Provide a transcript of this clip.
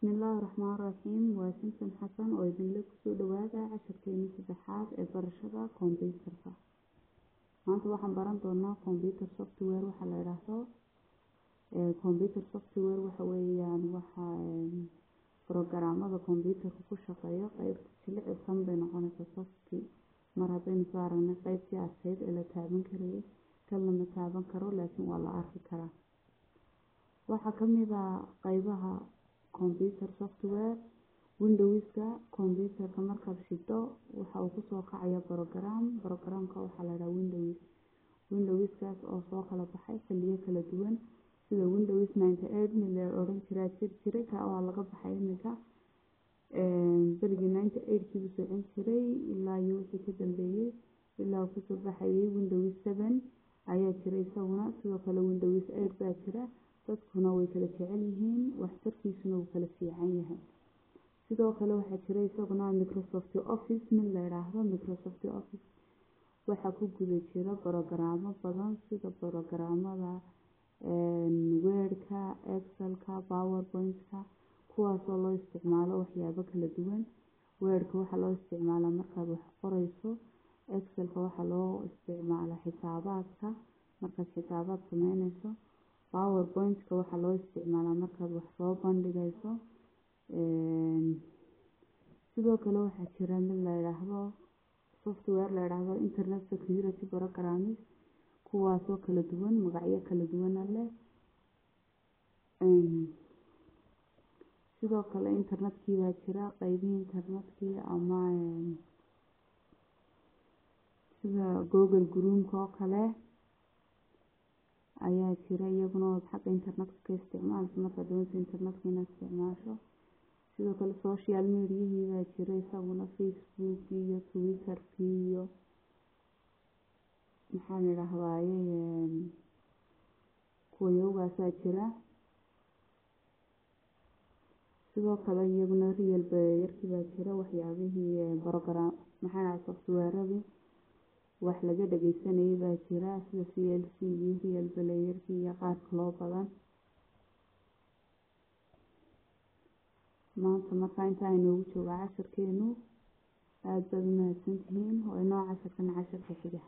Bismillahirrahmanirrahiim. Waa Simsan Xasan oo idinla kusoo dhawaada casharkeena saddexaad ee barashada kombiyuutarka. Maanta waxaan baran doonaa computer software waxa la yiraahdo. Computer software waxa weeyaan programmada kombiyuutarka ku shaqeeya qaybta jilicsan bay noqonaysaa software. Mar haddaynu soo aragnay qaybtii asayd ee la taaban karay kan lama taaban karo laakiin waa la arki karaa. Waxa ka mid ah qaybaha computer software Windows-ka computer-ka markaad shido waxa uu ku soo kacaya programka waxa la yiraahdaa Windows-kaas oo soo kala baxay xilliyo kala duwan sida Windows 98 mid la oran jiray ka oo laga baxay imika berigii 98 kii soo jiray ilaa iyo wixii ka dambeeyay ilaa ku soo baxayay Windows 7 ayaa jiray isaguna sidoo kale Windows 8 baa jira dadkuna way kala jecel yihiin waxtarkiisuna wuu kala fiican yahay. Sidoo kale waxaa jira isaguna Microsoft Office mid la yiraahdo Microsoft Office waxa ku guda jira programmo badan sida programmada Word-ka, Excel-ka, PowerPoint-ka kuwaas oo loo isticmaalo waxyaabo kala duwan. Word-ka waxa loo isticmaalaa markaad wax qorayso, Excel-ka waxa loo isticmaalaa xisaabaadka markaad xisaabaad sameynayso, PowerPoint-ka waxa loo isticmaalaa markaad wax soo bandhigayso. Sidoo kale waxaa jira mid la yiraahdo software la yiraahdo Internet Security Programs kuwaas oo kala duwan magacyo kala duwan leh. Sidoo kale internet-kii baa jira qaybihii internet-kii ama sida Google Chrome-ka oo kale ayaa jira iyaguna xagga internet-ka ka isticmaalka markaad doonayso internet-ka inaad isticmaasho. Sidoo kale social media-hii baa jira isaguna Facebook iyo Twitter iyo maxaa la yiraahdaa kuwa yoogaasa jira. Sidoo kale iyaguna real player-kii baa jira waxyaabihii program software-radii wax laga dhageysanayay baa jira sida VLC iyo real player-kii iyo qaar kale badan. maanta markaa inta aynu ugu joogaa casharkeenu aad baad u mahadsantihiin oo inoo casharkan casharka xiga.